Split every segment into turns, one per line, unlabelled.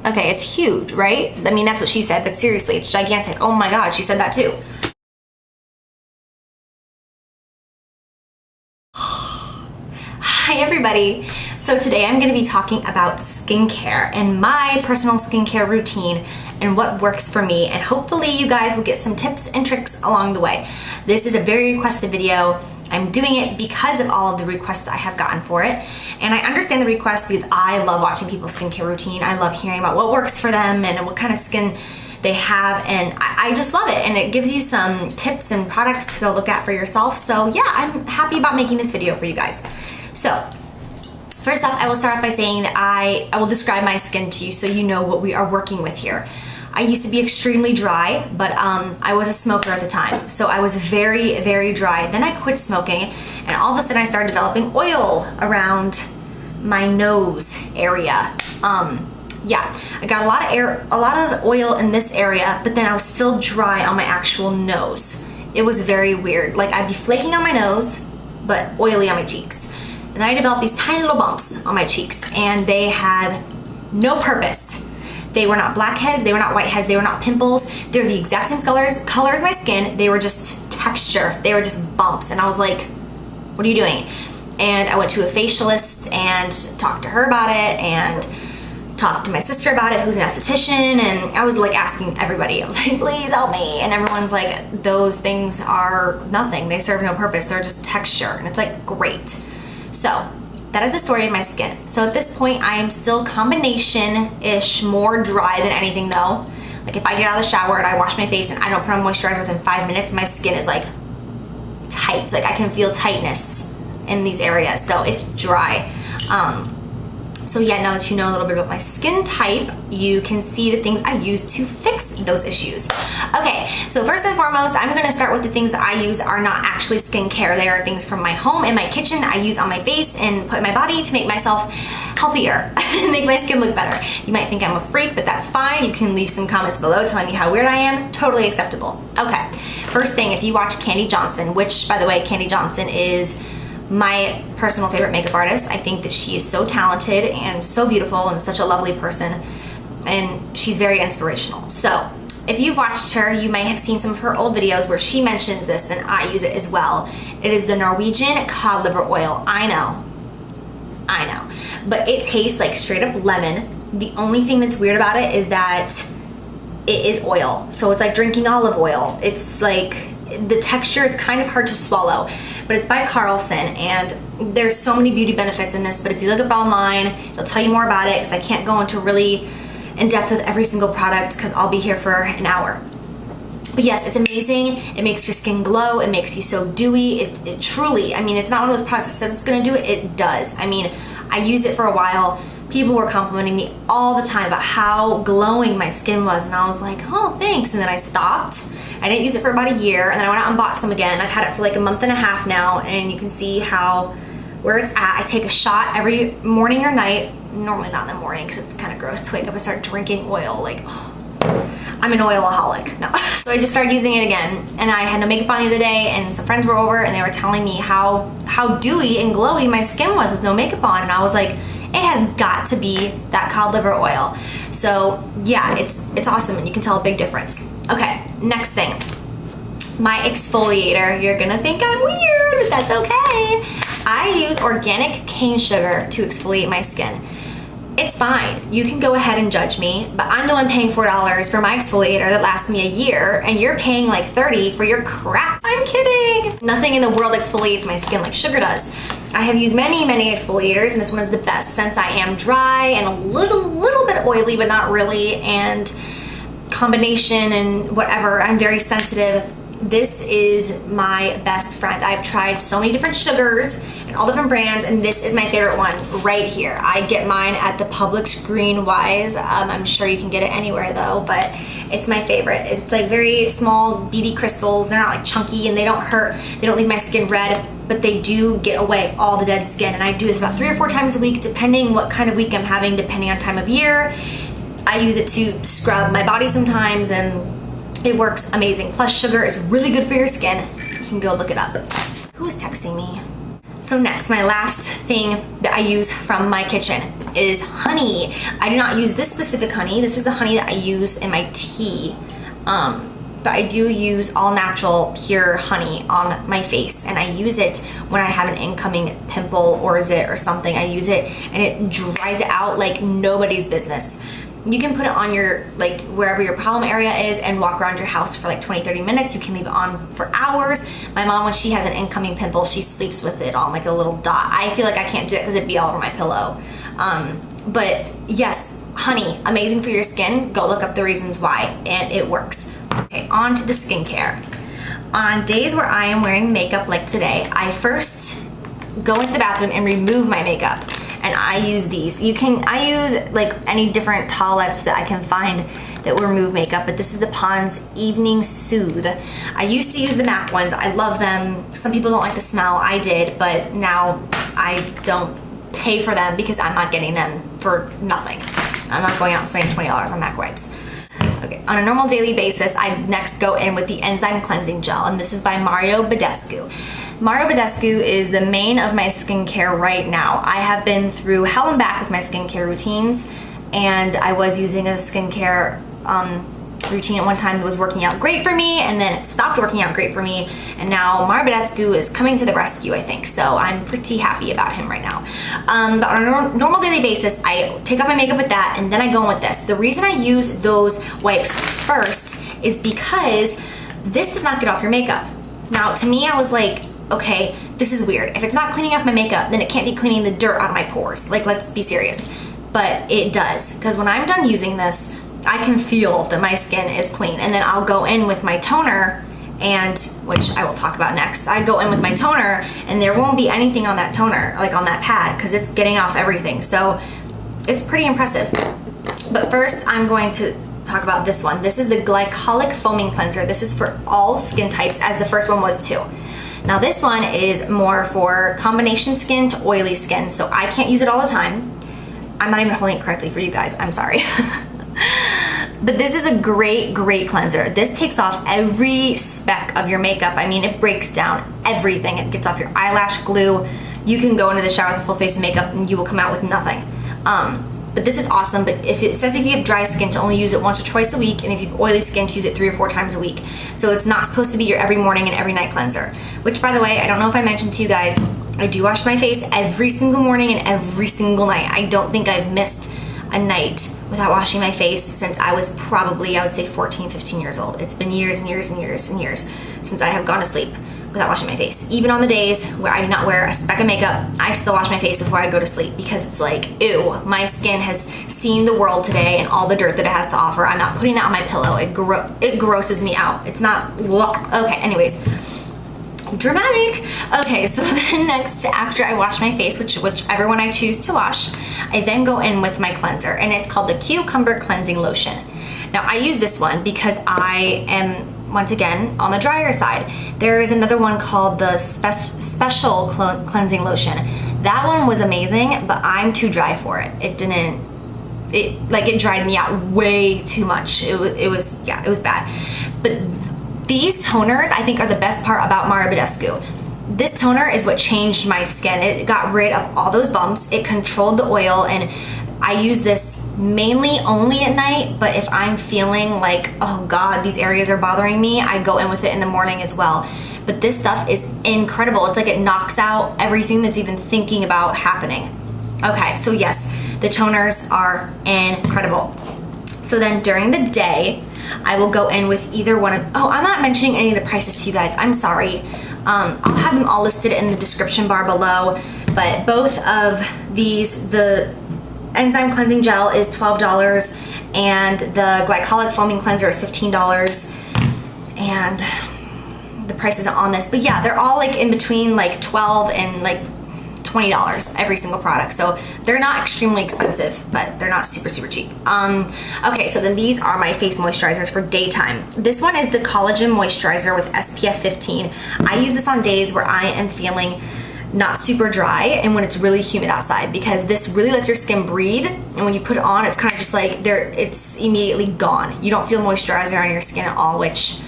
Okay, it's huge, right? I mean, that's what she said, but seriously, it's gigantic. Oh my God, she said that too. Hi everybody. So today I'm going to be talking about skincare and my personal skincare routine and what works for me, and hopefully you guys will get some tips and tricks along the way. This is a very requested video. I'm doing it because of all of the requests that I have gotten for it, and I understand the request because I love watching people's skincare routine. I love hearing about what works for them and what kind of skin they have, and I just love it, and it gives you some tips and products to go look at for yourself. So yeah, I'm happy about making this video for you guys. So first off, I will start off by saying that I will describe my skin to you so you know what we are working with here. I used to be extremely dry, but I was a smoker at the time, so I was very, very dry. Then I quit smoking, and all of a sudden I started developing oil around my nose area. Yeah, I got a lot of oil in this area, but then I was still dry on my actual nose. It was very weird. Like, I'd be flaking on my nose, but oily on my cheeks. And then I developed these tiny little bumps on my cheeks, and they had no purpose. They were not blackheads, they were not whiteheads, they were not pimples. They're the exact same color as my skin. They were just texture. They were just bumps. And I was like, what are you doing? And I went to a facialist and talked to her about it, and talked to my sister about it, who's an esthetician, and I was like asking everybody. I was like, please help me. And everyone's like, those things are nothing. They serve no purpose. They're just texture. And it's like, great. So that is the story of my skin. So at this point, I am still combination-ish, more dry than anything though. Like, if I get out of the shower and I wash my face and I don't put on moisturizer within 5 minutes, my skin is like tight. Like, I can feel tightness in these areas. So it's dry. So yeah, now that you know a little bit about my skin type, you can see the things I use to fix those issues. Okay, so first and foremost, I'm gonna start with the things that I use that are not actually skincare. They are things from my home and my kitchen that I use on my face and put in my body to make myself healthier, make my skin look better. You might think I'm a freak, but that's fine. You can leave some comments below telling me how weird I am. Totally acceptable. Okay, first thing, if you watch Candy Johnson, which, by the way, Candy Johnson is my personal favorite makeup artist. I think that she is so talented and so beautiful and such a lovely person, and she's very inspirational. So if you've watched her, you may have seen some of her old videos where she mentions this, and I use it as well. It is the Norwegian cod liver oil. I know, but it tastes like straight up lemon. The only thing that's weird about it is that it is oil, so it's like drinking olive oil. It's like, the texture is kind of hard to swallow, but it's by Carlson, and there's so many beauty benefits in this, but if you look up online, it'll tell you more about it, because I can't go into really in depth with every single product because I'll be here for an hour. But yes, it's amazing. It makes your skin glow. It makes you so dewy. It truly, I mean, it's not one of those products that says it's gonna do it. It does. I mean, I used it for a while. People were complimenting me all the time about how glowing my skin was, and I was like, oh, thanks. And then I stopped. I didn't use it for about a year, and then I went out and bought some again. I've had it for like a month and a half now, and you can see where it's at. I take a shot every morning or night. Normally not in the morning because it's kind of gross to wake up and start drinking oil. Like, oh, I'm an oilaholic. No. So I just started using it again, and I had no makeup on the other day, and some friends were over, and they were telling me how dewy and glowy my skin was with no makeup on, and I was like, it has got to be that cod liver oil. So yeah, it's awesome, and you can tell a big difference. Okay, next thing, my exfoliator. You're gonna think I'm weird, but that's okay. I use organic cane sugar to exfoliate my skin. It's fine. You can go ahead and judge me, but I'm the one paying $4 for my exfoliator that lasts me a year, and you're paying like $30 for your crap. I'm kidding. Nothing in the world exfoliates my skin like sugar does. I have used many exfoliators, and this one is the best since I am dry and a little bit oily, but not really, and combination and whatever. I'm very sensitive. This is my best friend. I've tried so many different sugars and all different brands, and this is my favorite one right here. I get mine at the Publix Green Wise. I'm sure you can get it anywhere though, but it's my favorite. It's like very small beady crystals. They're not like chunky, and they don't hurt. They don't leave my skin red, but they do get away all the dead skin. And I do this about 3 or 4 times a week, depending what kind of week I'm having, depending on time of year. I use it to scrub my body sometimes, and it works amazing. Plus, sugar is really good for your skin. You can go look it up. Who is texting me? So next, my last thing that I use from my kitchen. is honey. I do not use this specific honey. This is the honey that I use in my tea. But I do use all natural pure honey on my face, and I use it when I have an incoming pimple or zit or something. I use it and it dries it out like nobody's business. You can put it on your, like, wherever your problem area is and walk around your house for like 20-30 minutes. You can leave it on for hours. My mom, when she has an incoming pimple, she sleeps with it on like a little dot. I feel like I can't do it because it'd be all over my pillow. But yes, honey, amazing for your skin. Go look up the reasons why, and it works. Okay, on to the skincare. On days where I am wearing makeup like today, I first go into the bathroom and remove my makeup. And I use these. I use like any different towelettes that I can find that will remove makeup, but this is the Pond's Evening Soothe. I used to use the MAC ones. I love them. Some people don't like the smell. I did, but now I don't pay for them because I'm not getting them for nothing. I'm not going out and spending $20 on MAC wipes. Okay, on a normal daily basis, I next go in with the Enzyme Cleansing Gel, and this is by Bedescu. Bedescu is the main of my skincare right now. I have been through hell and back with my skincare routines, and I was using a skincare routine at one time that was working out great for me, and then it stopped working out great for me, and now Bedescu is coming to the rescue, I think, so I'm pretty happy about him right now. But on a normal daily basis, I take off my makeup with that, and then I go in with this. The reason I use those wipes first is because this does not get off your makeup. Now, to me, I was like, okay, this is weird. If it's not cleaning off my makeup, then it can't be cleaning the dirt out of my pores. Like, let's be serious. But it does, because when I'm done using this, I can feel that my skin is clean, and then I'll go in with my toner, and which I will talk about next. I go in with my toner, and there won't be anything on that toner, like on that pad, because it's getting off everything. So it's pretty impressive. But first, I'm going to talk about this one. This is the Glycolic Foaming Cleanser. This is for all skin types, as the first one was too. Now this one is more for combination skin to oily skin, so I can't use it all the time. I'm not even holding it correctly for you guys, I'm sorry. But this is a great cleanser. This takes off every speck of your makeup. I mean, it breaks down everything. It gets off your eyelash glue. You can go into the shower with a full face of makeup and you will come out with nothing. But this is awesome, but if it says if you have dry skin to only use it once or twice a week, and if you have oily skin to use it 3 or 4 times a week. So it's not supposed to be your every morning and every night cleanser. Which, by the way, I don't know if I mentioned to you guys, I do wash my face every single morning and every single night. I don't think I've missed a night without washing my face since I was probably, I would say 14, 15 years old. It's been years and years and years and years since I have gone to sleep without washing my face. Even on the days where I do not wear a speck of makeup, I still wash my face before I go to sleep because it's like, ew, my skin has seen the world today and all the dirt that it has to offer. I'm not putting that on my pillow. It grosses me out. It's not, okay, anyways. Dramatic. Okay, so then next, after I wash my face, whichever one I choose to wash, I then go in with my cleanser, and it's called the Cucumber Cleansing Lotion. Now, I use this one because I am, once again, on the drier side. There is another one called the Special Cleansing Lotion. That one was amazing, but I'm too dry for it. It dried me out way too much. It was bad. But these toners, I think, are the best part about Bedescu. This toner is what changed my skin. It got rid of all those bumps. It controlled the oil, and I use this mainly only at night, but if I'm feeling like, oh God, these areas are bothering me, I go in with it in the morning as well. But this stuff is incredible. It's like it knocks out everything that's even thinking about happening. Okay, so yes, the toners are incredible. So then during the day, I will go in with either one of, I'm not mentioning any of the prices to you guys, I'm sorry. I'll have them all listed in the description bar below, but both of these, the Enzyme Cleansing Gel is $12, and the Glycolic Foaming Cleanser is $15, and the price isn't on this, but yeah, they're all like in between like $12 and like $20 every single product, so they're not extremely expensive, but they're not super cheap. Okay, so then these are my face moisturizers for daytime. This one is the Collagen moisturizer with SPF 15. I use this on days where I am feeling not super dry and when it's really humid outside, because this really lets your skin breathe, and when you put it on, it's kind of just like it's immediately gone. You don't feel moisturizer on your skin at all, which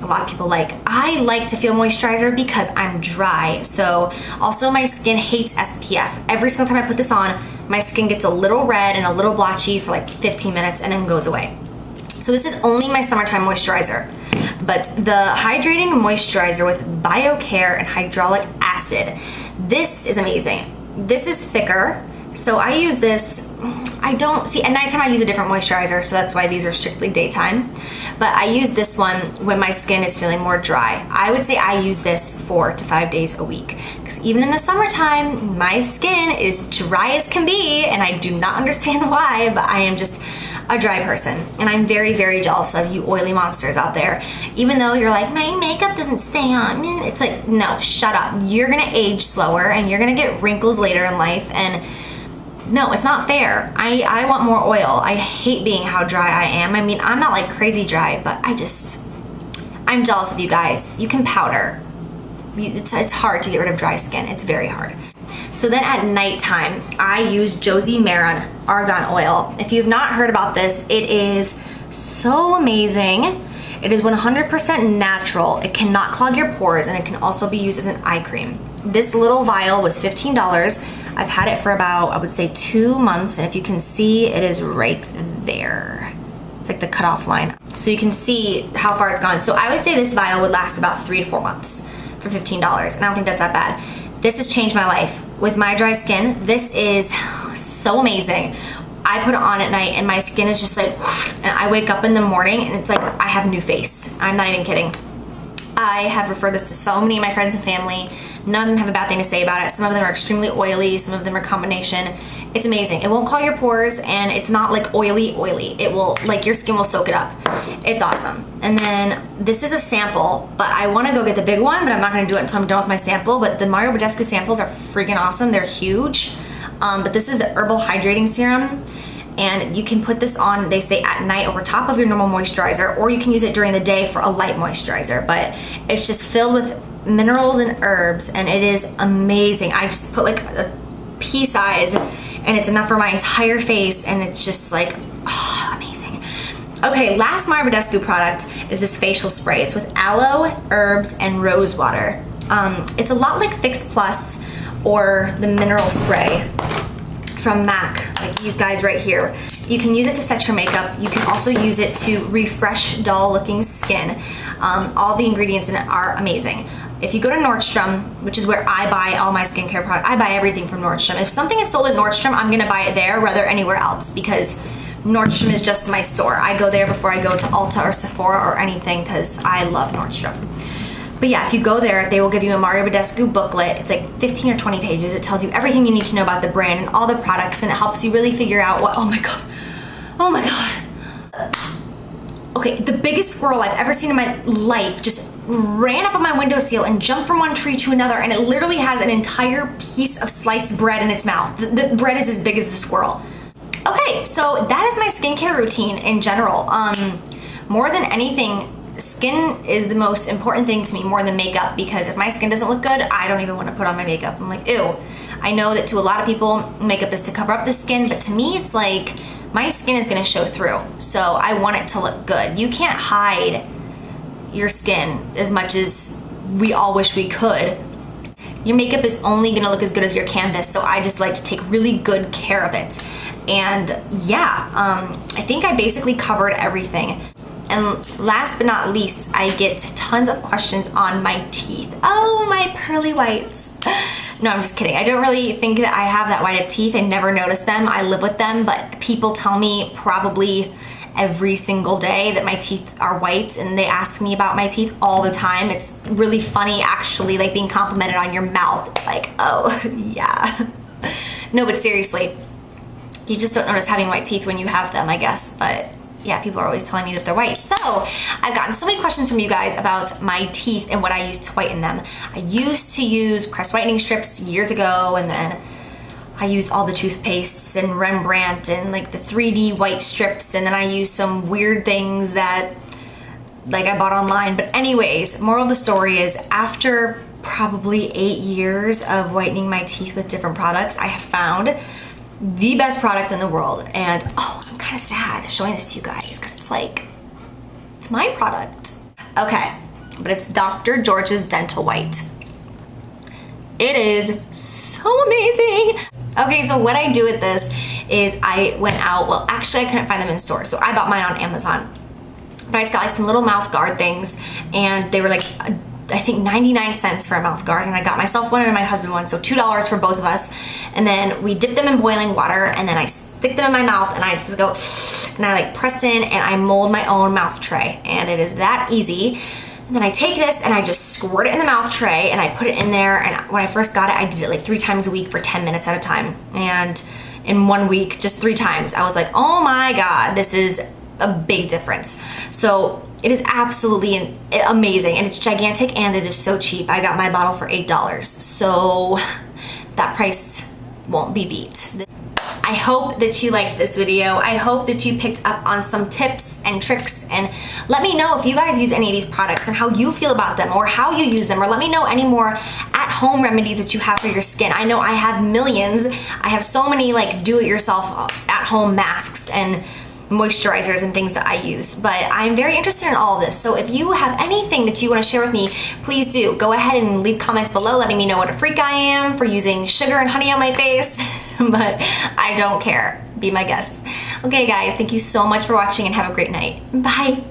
a lot of people like. I like to feel moisturizer because I'm dry. So also my skin hates SPF. Every single time I put this on, my skin gets a little red and a little blotchy for like 15 minutes and then goes away. So this is only my summertime moisturizer, but the Hydrating Moisturizer with biocare and hydraulic acid. This is amazing. This is thicker. So I use this, at nighttime I use a different moisturizer, so that's why these are strictly daytime. But I use this one when my skin is feeling more dry. I would say I use this 4 to 5 days a week, because even in the summertime, my skin is dry as can be, and I do not understand why, but I am just a dry person. And I'm very, very jealous of you oily monsters out there. Even though you're like, my makeup doesn't stay on. It's like, no, shut up. You're gonna age slower and you're gonna get wrinkles later in life, and no, it's not fair. I want more oil. I hate being how dry I am. I mean, I'm not like crazy dry, but I'm jealous of you guys. You can powder. It's hard to get rid of dry skin. It's very hard. So then at nighttime, I use Josie Maran Argan Oil. If you've not heard about this, it is so amazing. It is 100% natural. It cannot clog your pores, and it can also be used as an eye cream. This little vial was $15. I've had it for about, I would say, 2 months, and if you can see, it is right there. It's like the cutoff line. So you can see how far it's gone. So I would say this vial would last about 3 to 4 months for $15, and I don't think that's that bad. This has changed my life. With my dry skin, this is so amazing. I put it on at night and my skin is just like, and I wake up in the morning and it's like I have a new face. I'm not even kidding. I have referred this to so many of my friends and family. None of them have a bad thing to say about it. Some of them are extremely oily, some of them are combination. It's amazing. It won't clog your pores, and it's not like oily. It will, like, your skin will soak it up. It's awesome. And then this is a sample, but I want to go get the big one, but I'm not going to do it until I'm done with my sample. But the Mario Bedescu samples are freaking awesome. They're huge. But this is the Herbal Hydrating Serum. And you can put this on, they say, at night over top of your normal moisturizer, or you can use it during the day for a light moisturizer. But it's just filled with minerals and herbs, and it is amazing. I just put like a pea size, and it's enough for my entire face, and it's just like, oh, amazing. Okay, last Mario Bedescu product is this facial spray. It's with aloe, herbs, and rose water. It's a lot like Fix Plus or the mineral spray from MAC, like these guys right here. You can use it to set your makeup. You can also use it to refresh dull looking skin. All the ingredients in it are amazing. If you go to Nordstrom, which is where I buy all my skincare products, I buy everything from Nordstrom. If something is sold at Nordstrom, I'm gonna buy it there rather anywhere else, because Nordstrom is just my store. I go there before I go to Ulta or Sephora or anything, because I love Nordstrom. But yeah, if you go there, they will give you a Mario Bedescu booklet. It's like 15 or 20 pages. It tells you everything you need to know about the brand and all the products, and it helps you really figure out what, oh my God. Okay, the biggest squirrel I've ever seen in my life just ran up on my windowsill and jumped from one tree to another, and it literally has an entire piece of sliced bread in its mouth. The bread is as big as the squirrel. Okay, so that is my skincare routine in general. More than anything, skin is the most important thing to me, more than makeup, because if my skin doesn't look good, I don't even want to put on my makeup. I'm like, ew. I know that to a lot of people, makeup is to cover up the skin, but to me, it's like, my skin is gonna show through, so I want it to look good. You can't hide your skin as much as we all wish we could. Your makeup is only gonna look as good as your canvas, so I just like to take really good care of it. And yeah, I think I basically covered everything. And last but not least, I get tons of questions on my teeth. Oh, my pearly whites. No, I'm just kidding. I don't really think that I have that white of teeth. I never notice them. I live with them, but people tell me probably every single day that my teeth are white, and they ask me about my teeth all the time. It's really funny, actually, like being complimented on your mouth. It's like, oh, yeah. No, but seriously, you just don't notice having white teeth when you have them, I guess, but yeah, people are always telling me that they're white. So I've gotten so many questions from you guys about my teeth and what I use to whiten them. I used to use Crest whitening strips years ago, and then I used all the toothpastes and Rembrandt and like the 3D white strips, and then I used some weird things that like I bought online. But anyways, moral of the story is, after probably 8 years of whitening my teeth with different products, I have found the best product in the world. And oh, I'm kind of sad showing this to you guys, because it's like, it's my product. Okay, but it's Dr. George's Dental White. It is so amazing. Okay, so what I do with this is I went out, well actually I couldn't find them in stores, so I bought mine on Amazon. But I just got like some little mouth guard things, and they were like, I think 99 cents for a mouth guard, and I got myself one and my husband one, so $2 for both of us. And then we dip them in boiling water, and then I stick them in my mouth, and I just go, and I like press in, and I mold my own mouth tray, and it is that easy. And then I take this and I just squirt it in the mouth tray and I put it in there, and when I first got it, I did it like 3 times a week for 10 minutes at a time. And in 1 week, just 3 times, I was like, oh my God, this is a big difference. So it is absolutely amazing, and it's gigantic, and it is so cheap. I got my bottle for $8, so that price won't be beat. I hope that you liked this video. I hope that you picked up on some tips and tricks, and let me know if you guys use any of these products and how you feel about them, or how you use them, or let me know any more at-home remedies that you have for your skin. I know I have millions. I have so many like do-it-yourself at-home masks and moisturizers and things that I use, but I'm very interested in all of this. So if you have anything that you want to share with me, please do go ahead and leave comments below letting me know what a freak I am for using sugar and honey on my face. But I don't care. Be my guest. Okay guys, thank you so much for watching, and have a great night. Bye.